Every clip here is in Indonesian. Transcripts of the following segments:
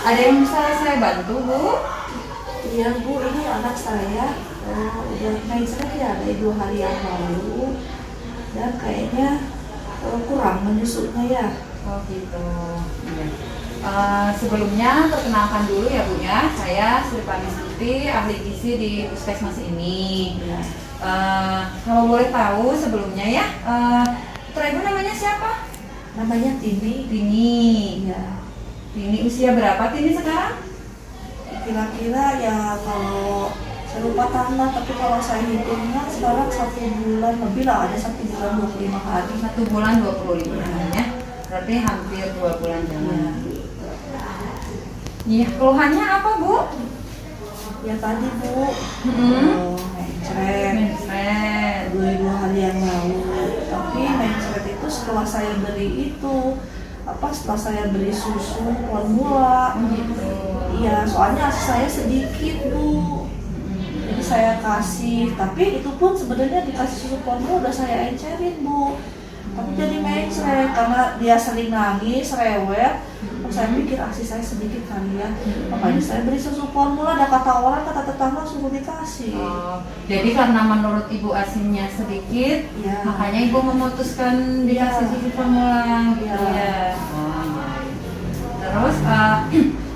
Ada yang bisa saya bantu, Bu? Iya Bu, ini anak saya udah menstruasi ya dari 2 hari yang lalu dan kayaknya kurang menyusutnya ya. Oh gitu. Iya. Sebelumnya perkenalkan dulu ya Bu ya, saya Sri Panistuti, ahli gizi di puskesmas ini. Ya. Kalau boleh tahu sebelumnya ya, putra Ibu namanya siapa? Namanya Tini. Tini. Iya. Tini usia berapa Tini sekarang? Kira-kira ya kalau saya lupa tanggal, tapi kalau saya hitungnya sekarang 1 bulan lebih lah, ada 1 bulan 25 hari. 1 bulan 25 hari ya. Berarti hampir 2 bulan jalan. Iya, keluhannya apa Bu? Ya tadi Bu, mencret. Mencret. 2 hari yang lalu. Tapi mencret itu setelah saya beli itu, setelah saya beli susu formula. Gitu. Iya, soalnya ASI saya sedikit Bu. Jadi saya kasih, tapi itu pun sebenarnya dikasih susu formula udah saya encerin Bu. Tapi jadi mencret karena dia sering nangis, rewel. Terus saya pikir ASI saya sedikit kali ya. Makanya saya beri susu formula, ada kata orang, kata tetangga suruh dikasih. Jadi karena menurut Ibu ASI-nya sedikit, Ya. makanya Ibu memutuskan dikasih susu formula. Iya. Iya. Terus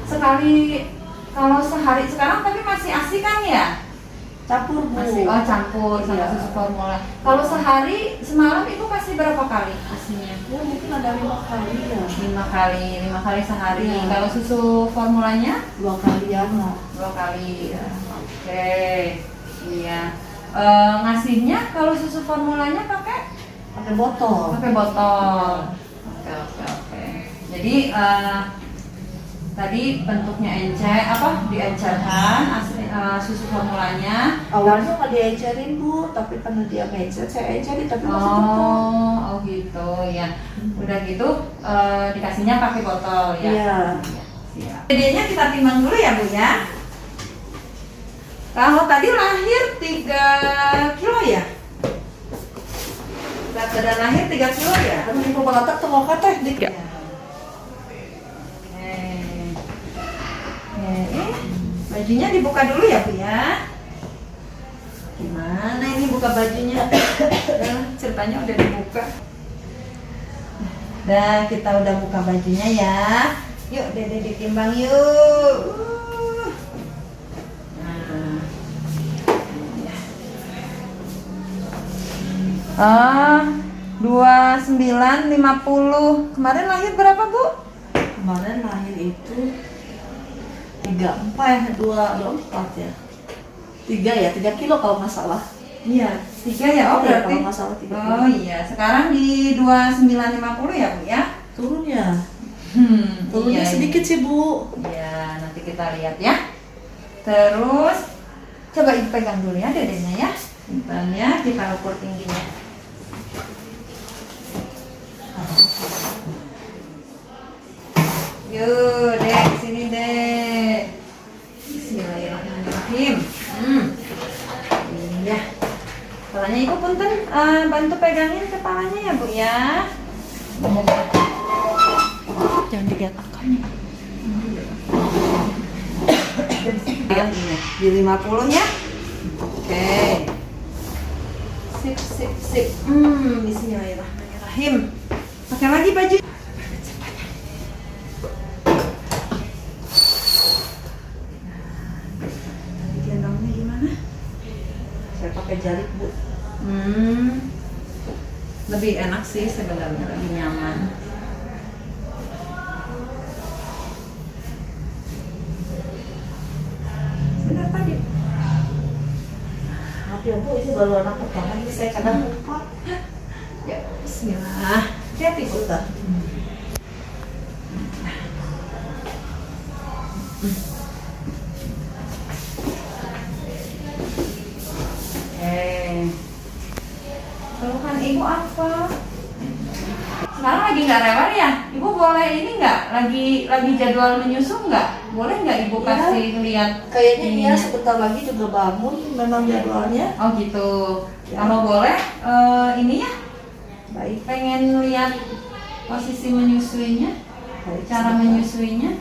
sekali kalau sehari sekarang tapi masih ASI kan ya? Campur Bu. Masih campur sama Iya. susu formula. Kalau sehari semalam Ibu kasih berapa kali ASI-nya? Ya, mungkin ada 5 kali ya. 5 kali sehari. Iya. Kalau susu formulanya 2 kalian lah. 2 kali. Iya. Oke. Iya. Ngasihnya kalau susu formulanya pakai Botol. botol. Oke. Jadi tadi bentuknya diencerkan susu formulanya. Awalnya nggak diencerin Bu, tapi karena dia mencret saya encerin, tapi masih tetap. Oh gitu ya. Udah gitu dikasihnya pakai botol ya. Iya. Siap. Jadinya kita timbang dulu ya Bu ya. Kalau tadi lahir 3 kilo ya? Berat badan lahir 3 kilo ya? Kan di pemalatak tuh mau kata dikit. Ya. Bajunya dibuka dulu ya Bu ya. Gimana ini buka bajunya? Ceritanya udah dibuka. Dan kita udah buka bajunya ya. Yuk Dede ditimbang yuk. Nah. 2950. Kemarin lahir berapa Bu? Kemarin lahir itu 24 ya. 3 kilo kalau nggak salah. Iya, 3 ya. Oh, Iya, berarti. kalau nggak salah 3 kilo. Oh iya, sekarang di 2950 ya Bu ya? Turunnya Iya, sedikit sih Bu. Iya, nanti kita lihat ya. Terus coba Ibu pegang dulu ya dedenya ya. Simpan ya, kita ukur tingginya. Yuk, Dek, sini Dek. Bismillahirrahmanirrahim. Iya. Kepalanya Ibu punten, bantu pegangin kepalanya ya Bu ya. Jangan dilihat angkanya. Di 50 ya. Oke. Sip. Bismillahirrahmanirrahim. Pakai lagi baju. Gendongnya gimana? Saya pakai jari Bu. Lebih enak sih sebenarnya, lebih nyaman. Benar tadi. Maaf ya Bu, ini baru anak pertama ini saya kadang lupa. Ya, bismillah. Hati-hati Bu. Bentar. Keluhan Ibu apa? Sekarang lagi nggak rewel ya? Ibu boleh ini nggak? Lagi jadwal menyusu nggak? Boleh nggak Ibu Ya, kasih lihat? Kayaknya ininya? dia sebentar lagi juga bangun, memang jadwalnya. Oh gitu. Ya. Kalau boleh, ini ya Baik. pengen lihat posisi menyusuinya, Baik, cara sebentar. menyusuinya.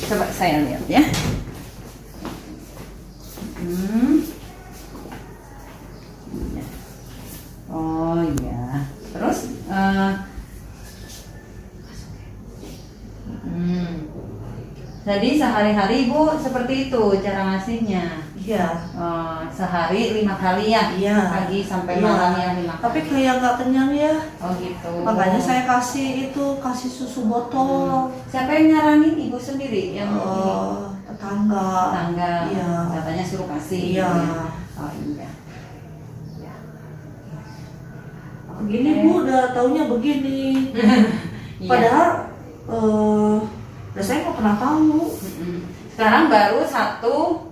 Coba saya lihat ya. Oh iya. Terus jadi sehari-hari Ibu seperti itu cara ngasihnya. Iya. Sehari 5 kali ya? Iya. Pagi sampai Iya. malam ya 5 kali. Tapi kayak nggak kenyang ya. Oh gitu. Makanya saya kasih susu botol. Siapa yang nyaranin? Ibu sendiri yang Tetangga. tetangga. Iya. Katanya suruh kasih. Iya. Gitu ya. Oh iya. Ya. Begini Oke. Bu, udah taunya begini. Iya. Padahal saya nggak pernah tahu. Sekarang baru satu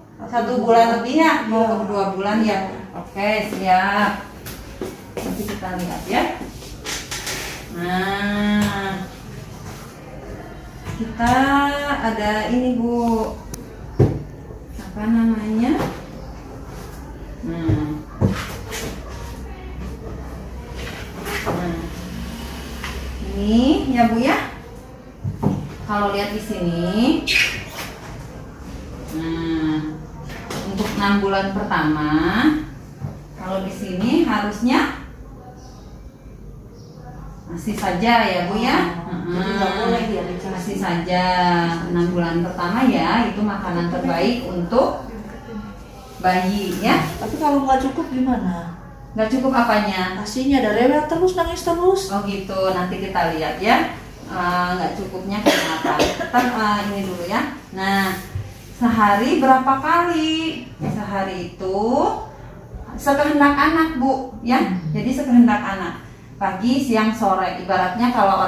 bulan lebih ya, mau ke 2 bulan ya. Oke, siap. Nanti kita lihat ya. Nah, kita ada ini Bu, apa namanya? Nah, ini ya Bu ya. Kalau lihat di sini, nah untuk 6 bulan pertama, kalau di sini harusnya masih saja ya Bu ya. Jadi nggak boleh ya dikasih. Masih saja 6 bulan pertama ya, itu makanan terbaik untuk bayi ya. Tapi kalau nggak cukup gimana? Nggak cukup apanya? Asinya ada rewel terus, nangis terus. Oh gitu, nanti kita lihat ya. Nggak cukupnya kenapa? Kita ini dulu ya. Nah, sehari berapa kali? Sehari itu sekehendak anak Bu ya. Jadi sekehendak anak. Pagi, siang, sore. Ibaratnya kalau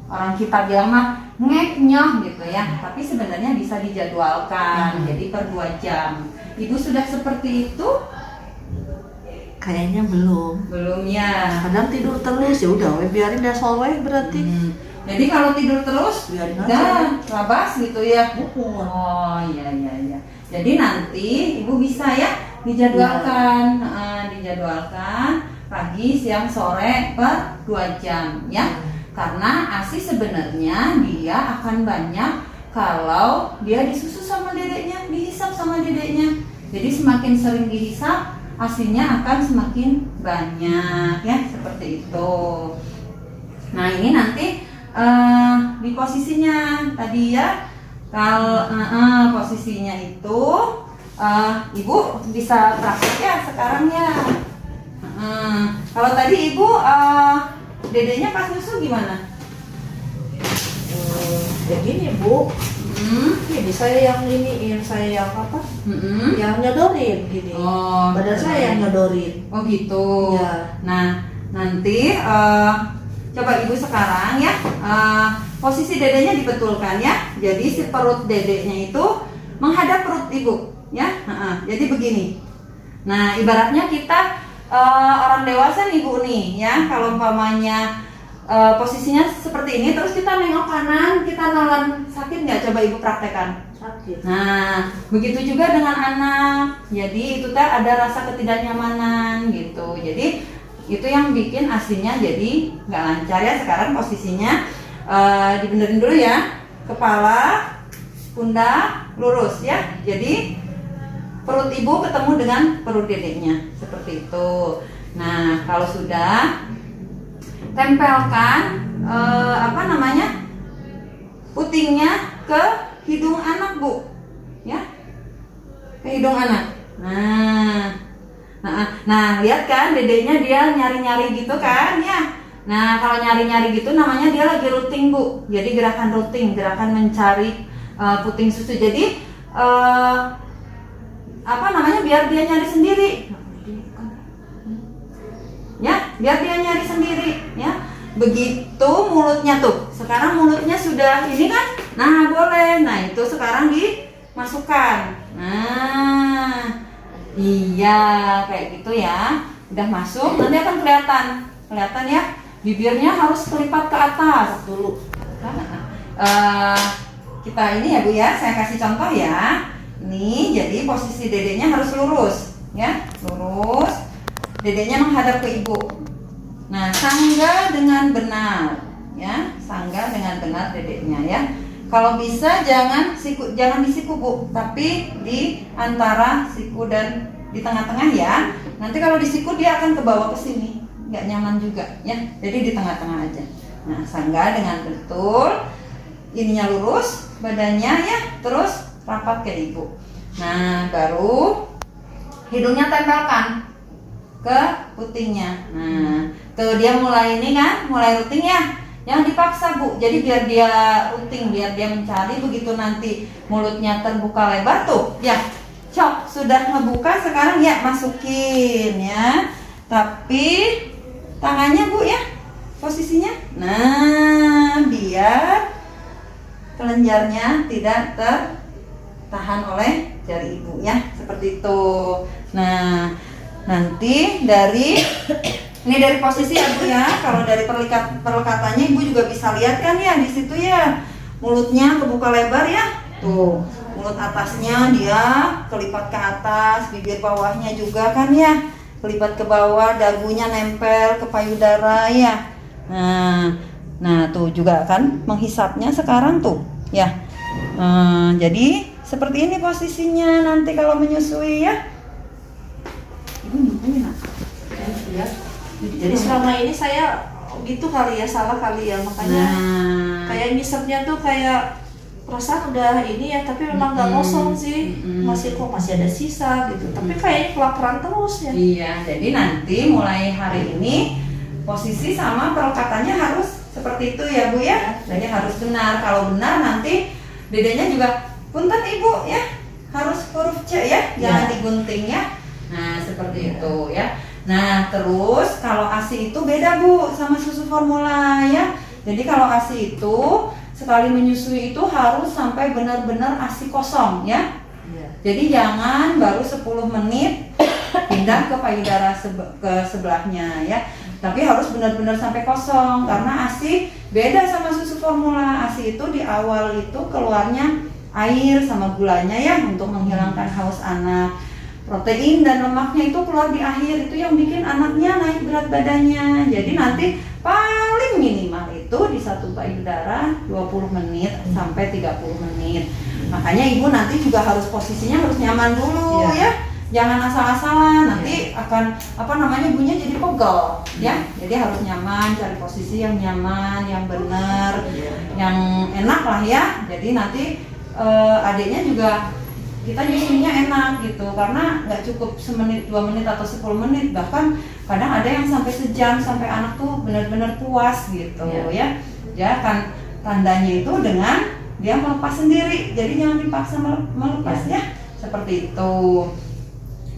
orang kita bilang mah ngek-nyoh gitu ya. Tapi sebenarnya bisa dijadwalkan. Jadi per 2 jam. Ibu sudah seperti itu? Kayaknya belum. Belum ya. Kadang tidur terus, ya udah, biarin dah sore berarti. Jadi kalau tidur terus, Biarin udah aja. labas gitu ya. Oh. Oh iya iya iya. Jadi nanti ibu bisa ya dijadwalkan, dijadwalkan pagi, siang, sore per 2 jam ya. Karena ASI sebenarnya dia akan banyak kalau dia disusu sama dedeknya, dihisap sama dedeknya. Jadi semakin sering dihisap, ASINya akan semakin banyak ya, seperti itu. Nah ini nanti di posisinya tadi ya, kalau posisinya itu ibu bisa praktek ya sekarang ya. Kalau tadi ibu dedenya pas nyusu gimana? Ya gini Bu, ini saya yang iniin, saya yang apa? Yang nyodorin gini. Oh, Badan saya yang nyodorin. Oh gitu. Ya. Nah nanti coba ibu sekarang ya, posisi dedenya dibetulkan ya. Jadi si perut dedenya itu menghadap perut ibu ya. Jadi begini. Nah ibaratnya kita orang dewasa nih Bu nih ya. Kalau umpamanya posisinya seperti ini, terus kita nengok kanan, kita nelan, sakit nggak? Coba ibu praktekkan. Sakit. Nah, begitu juga dengan anak. Jadi itu ada rasa ketidaknyamanan gitu. Jadi itu yang bikin ASINya jadi nggak lancar ya. Sekarang posisinya dibenerin dulu ya. Kepala, pundak lurus ya. Jadi perut ibu ketemu dengan perut dedeknya seperti itu. Nah, kalau sudah tempelkan putingnya ke hidung anak Bu ya, ke hidung anak. Nah lihat kan dedenya dia nyari-nyari gitu kan ya. Nah kalau nyari-nyari gitu namanya dia lagi rooting Bu. Jadi gerakan rooting, gerakan mencari puting susu. Jadi biar dia nyari sendiri ya, biar dia nyari sendiri ya. Begitu mulutnya tuh, sekarang mulutnya sudah ini kan, nah boleh, nah itu sekarang dimasukkan. Nah iya kayak gitu ya, udah masuk, nanti akan kelihatan ya, bibirnya harus kelipat ke atas dulu. Kita ini ya Bu ya, saya kasih contoh ya. Nih, jadi posisi dedenya harus lurus ya, lurus. Dedenya menghadap ke ibu. Nah, sangga dengan benar ya, sangga dengan benar dedeknya ya. Kalau bisa jangan di siku Bu, tapi di antara siku dan di tengah-tengah ya. Nanti kalau di siku dia akan ke bawah ke sini, nggak nyaman juga ya. Jadi di tengah-tengah aja. Nah, sangga dengan betul, ininya lurus, badannya ya, terus rapat ke ibu. Nah, baru hidungnya tempelkan ke putingnya. Nah, tuh dia mulai ini kan, mulai ruting ya. Yang dipaksa Bu, jadi biar dia ruting, biar dia mencari, begitu nanti mulutnya terbuka lebar tuh, ya, cok sudah ngebuka sekarang ya masukin ya. Tapi tangannya Bu ya, posisinya, nah biar kelenjarnya tidak tertahan oleh jari ibu ya, seperti itu. Nah, nanti dari ini dari posisi ya Bu ya. Kalau dari perlekatannya Ibu juga bisa lihat kan ya di situ ya. Mulutnya kebuka lebar ya. Tuh, mulut atasnya dia kelipat ke atas, bibir bawahnya juga kan ya. Kelipat ke bawah, dagunya nempel ke payudara ya. Nah tuh juga kan menghisapnya sekarang tuh ya. Jadi seperti ini posisinya nanti kalau menyusui ya. Ibu nyusuin ya. Jadi selama ini saya gitu kali ya, salah kali ya, makanya kayak ngisepnya tuh kayak perasaan udah ini ya, tapi memang nggak kosong sih, masih ada sisa gitu, tapi kayaknya kelaparan terus ya. Iya, jadi nanti mulai hari ini posisi sama perlekatannya harus seperti itu ya Bu ya. Jadi harus benar, kalau benar nanti dedenya juga punten Ibu ya, harus huruf C ya, jangan digunting ya. Nah seperti itu ya. Nah terus kalau ASI itu beda Bu sama susu formula ya. Jadi kalau ASI itu sekali menyusui itu harus sampai benar-benar ASI kosong ya. Jadi jangan baru 10 menit pindah ke payudara ke sebelahnya ya. Tapi harus benar-benar sampai kosong karena ASI beda sama susu formula. ASI itu di awal itu keluarnya air sama gulanya ya untuk menghilangkan haus anak. Protein dan lemaknya itu keluar di akhir, itu yang bikin anaknya naik berat badannya. Jadi nanti paling minimal itu di satu payudara 20 menit sampai 30 menit. Makanya ibu nanti juga harus posisinya harus nyaman dulu ya. Jangan asal-asalan, nanti akan ibunya jadi pegel ya. Jadi harus nyaman, cari posisi yang nyaman, yang benar, yang enak lah ya. Jadi nanti adiknya juga kita nyusunya enak gitu, karena nggak cukup semenit, 2 menit atau 10 menit, bahkan kadang ada yang sampai sejam, sampai anak tuh benar-benar puas gitu ya. Ya kan tandanya itu dengan dia melepas sendiri, jadi jangan dipaksa melepasnya seperti itu.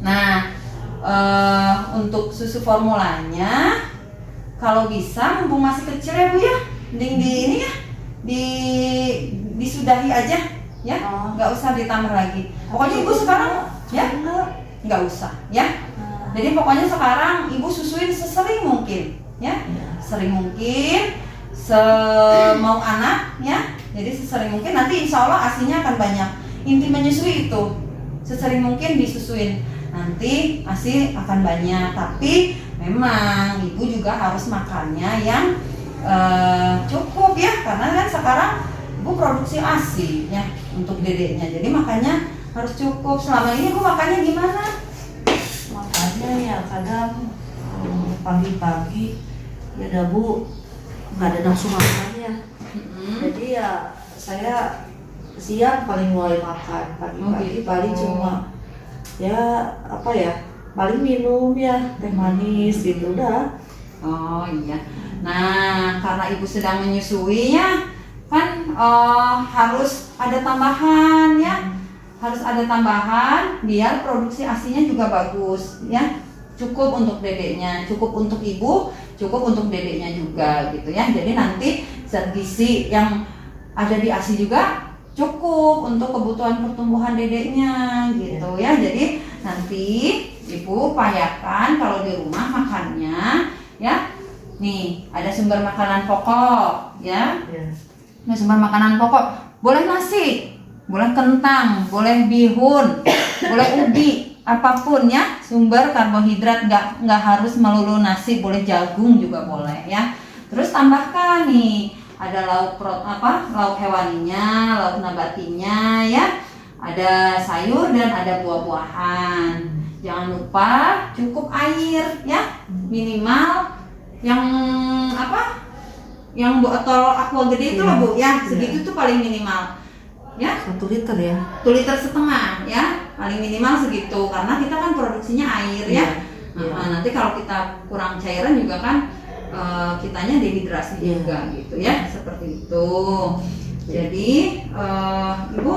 Nah untuk susu formulanya kalau bisa mumpung masih kecil ya Bu ya, mending di ini ya disudahi aja ya, nggak usah ditambah lagi. Pokoknya ibu sekarang ya nggak usah ya. Jadi pokoknya sekarang ibu susuin sesering mungkin ya, sering mungkin semau anak ya. Jadi sesering mungkin, nanti insya Allah ASInya akan banyak. Inti menyusui itu sesering mungkin disusuin, nanti ASI akan banyak. Tapi memang ibu juga harus makannya yang cukup ya, karena kan sekarang ibu produksi ASI ya untuk dedeknya, jadi makanya harus cukup. Selama ini ibu makannya gimana? Makanya ya kadang pagi-pagi ya Bu nggak ada nafsu makannya. Jadi ya saya siang paling mulai makan, pagi-pagi paling cuma ya paling minum ya teh manis gitu udah. Oh iya. Nah karena ibu sedang menyusui ya kan, harus ada tambahan ya, harus ada tambahan biar produksi ASInya juga bagus ya. Cukup untuk dedeknya, cukup untuk ibu, cukup untuk dedeknya juga gitu ya. Jadi nanti zat gizi yang ada di ASI juga cukup untuk kebutuhan pertumbuhan dedeknya gitu ya. Jadi nanti ibu upayakan kalau di rumah makannya ya, nih ada sumber makanan pokok ya. Nah, sumber makanan pokok boleh nasi, boleh kentang, boleh bihun, boleh ubi, apapun ya. Sumber karbohidrat, nggak harus melulu nasi, boleh jagung juga boleh ya. Terus tambahkan nih ada lauk hewaninya, lauk nabatinya ya. Ada sayur dan ada buah-buahan. Jangan lupa cukup air ya, minimal yang yang botol aqua gede itu loh Bu ya, segitu tuh paling minimal ya. 1 liter ya, 1,5 liter ya, paling minimal segitu karena kita kan produksinya air ya. Nanti kalau kita kurang cairan juga kan kitanya dehidrasi juga gitu ya, seperti itu. Jadi Ibu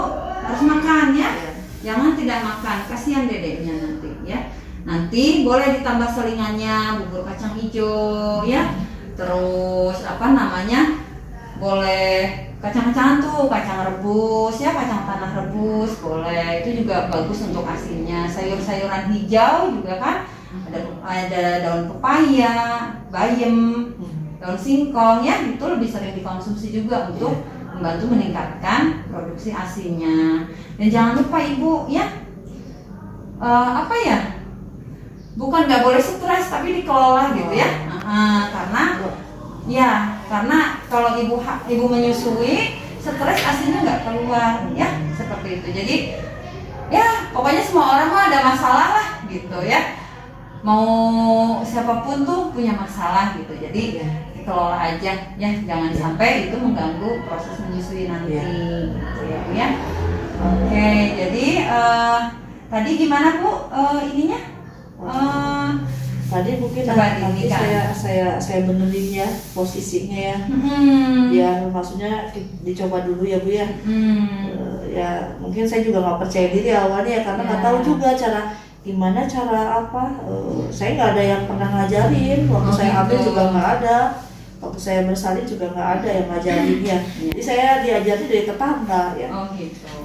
harus makan ya, jangan tidak makan, kasihan dedeknya nanti ya. Nanti boleh ditambah selingannya bubur kacang hijau ya, terus boleh kacang-kacangan tuh, kacang rebus ya, kacang tanah rebus boleh, itu juga bagus untuk asinnya. Sayur-sayuran hijau juga kan, ada daun pepaya, bayam, daun singkong ya, itu lebih sering dikonsumsi juga untuk membantu meningkatkan produksi asinnya. Dan jangan lupa Ibu ya, bukan nggak boleh stres tapi dikelola gitu ya. Karena kalau ibu menyusui, stres asinnya nggak keluar ya, seperti itu. Jadi ya pokoknya semua orang mah ada masalah lah gitu ya, mau siapapun tuh punya masalah gitu. Jadi dikelola aja ya, jangan sampai itu mengganggu proses menyusui nanti gitu ya. Oke, jadi tadi gimana Bu ininya? Tadi mungkin nanti saya benerin ya posisinya ya, biar maksudnya dicoba dulu ya Bu ya. Ya mungkin saya juga nggak percaya diri awalnya ya, karena nggak tahu juga gimana cara saya nggak ada yang pernah ngajarin, waktu saya ambil juga nggak ada, waktu saya bersalin juga nggak ada yang ngajarin ya. Jadi saya diajarin dari tetangga ya.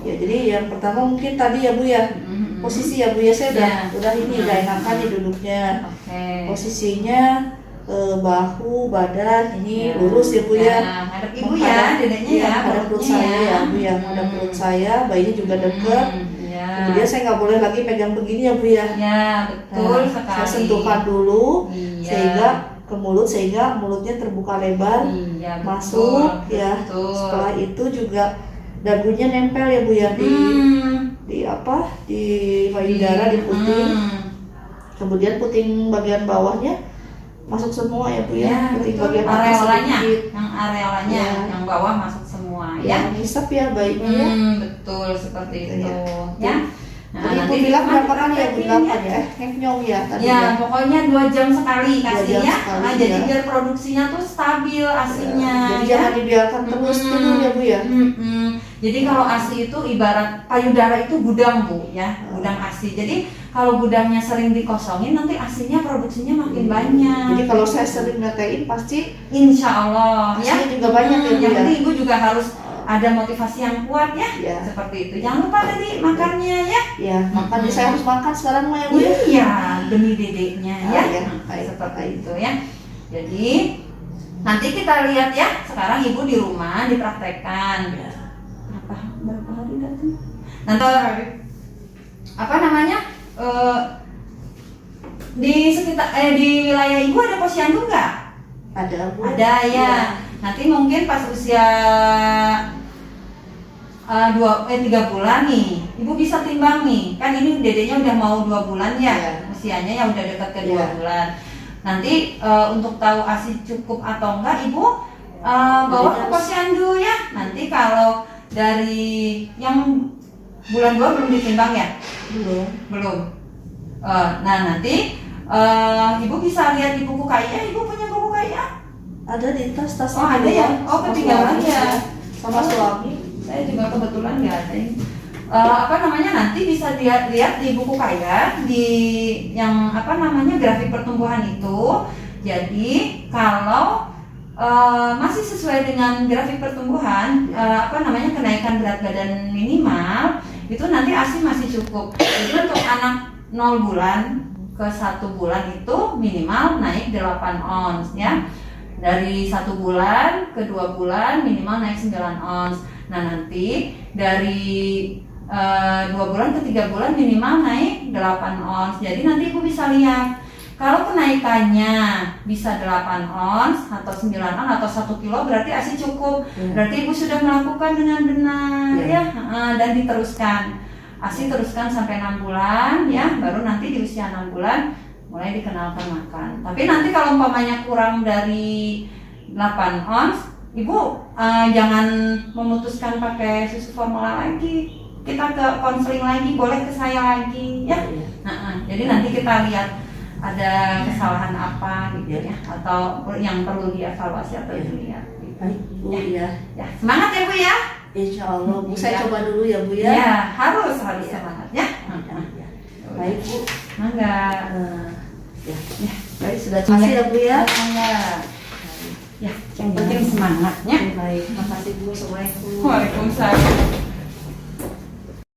Ya jadi yang pertama mungkin tadi ya Bu ya, posisi ya Bu ya, saya udah enakan nih duduknya. Posisinya bahu, badan ini lurus ya Bu ya. Hadap Ibu ya, dedeknya ya. Hadap perut saya ya Bu ya, hadap perut saya, bayinya juga dekat. Kemudian saya nggak boleh lagi pegang begini ya Bu ya. Ya betul sekali. Saya sentuhkan dulu sehingga ke mulut, sehingga mulutnya terbuka lebar, masuk ya. Setelah itu juga dagunya nempel ya Bu ya di payudara, di puting. Kemudian puting bagian bawahnya masuk semua ya Bu ya. Puting bagian areolanya, yang bawah masuk semua ya. Ngisep ya bayinya ya. Betul seperti itu ya. Nah, nanti bilang berapa kali ya Bu? 8 ya? Nyong ya tadi ya. Pokoknya 2 jam sekali kasihnya. Jadi ya. biar produksinya tuh stabil asinnya. Jadi jangan dibiarkan terus tidur ya Bu ya. Jadi kalau ASI itu ibarat payudara itu gudang Bu ya, gudang ASI. Jadi kalau gudangnya sering dikosongin, nanti ASINya produksinya makin banyak. Jadi kalau saya sering ngetein pasti insya Allah ya juga banyak ya Bu ya. Jadi Ibu juga harus ada motivasi yang kuat ya, seperti itu. Jangan lupa tadi makannya ya. Ya, makan. Saya harus makan sekarang mah ya Bu ya. Iya, demi dedeknya ya. Seperti itu ya. Jadi nanti kita lihat ya. Sekarang Ibu di rumah dipraktekkan. Berapa hari datang? Nanti di sekitar di wilayah Ibu ada posyandu nggak? Ada Bu. Ada ya. Nanti mungkin pas usia 3 bulan nih, Ibu bisa timbang nih. Kan ini dedenya udah mau 2 bulan ya, usianya yang udah dekat ke 2 bulan. Nanti untuk tahu ASI cukup atau enggak, Ibu bawa ke posyandu ya. Nanti kalau dari yang bulan 2 belum ditimbang ya? Belum. Nah nanti Ibu bisa lihat di buku KIA. Ibu punya buku KIA? Ada di tas-tas. Ada ya? Ketinggalan ya? Sama suami. Saya juga kebetulan nggak ada. Nanti bisa lihat di buku KIA di yang grafik pertumbuhan itu. Jadi kalau masih sesuai dengan grafik pertumbuhan, kenaikan berat badan minimal itu nanti ASI masih cukup. Jadi untuk anak 0 bulan ke 1 bulan itu minimal naik 8 ons ya. Dari 1 bulan ke 2 bulan minimal naik 9 ons. Nah nanti dari 2 bulan ke 3 bulan minimal naik 8 ons. Jadi nanti Ibu bisa lihat Kalau kenaikannya bisa 8 ons atau 9 ons atau 1 kilo berarti ASI cukup. Berarti Ibu sudah melakukan dengan benar ya, dan diteruskan. ASI teruskan sampai 6 bulan ya, baru nanti di usia 6 bulan mulai dikenalkan makan. Tapi nanti kalau umpamanya kurang dari 8 ons, Ibu jangan memutuskan pakai susu formula lagi. Kita ke konseling lagi, boleh ke saya lagi ya. Jadi nanti kita lihat ada kesalahan apa gitu ya, atau yang perlu dievaluasi atau dilihat. Baik Bu ya. Ya, semangat ya Bu ya. Insya Allah Bu, saya coba dulu ya Bu ya. Ya, harus semangat ya. Baik Bu. Mangga. Ya, baik sudah kasih ya Bu ya. Mangga. Ya, yang penting semangatnya. Baik, makasih Bu. Assalamualaikum. Waalaikumsalam.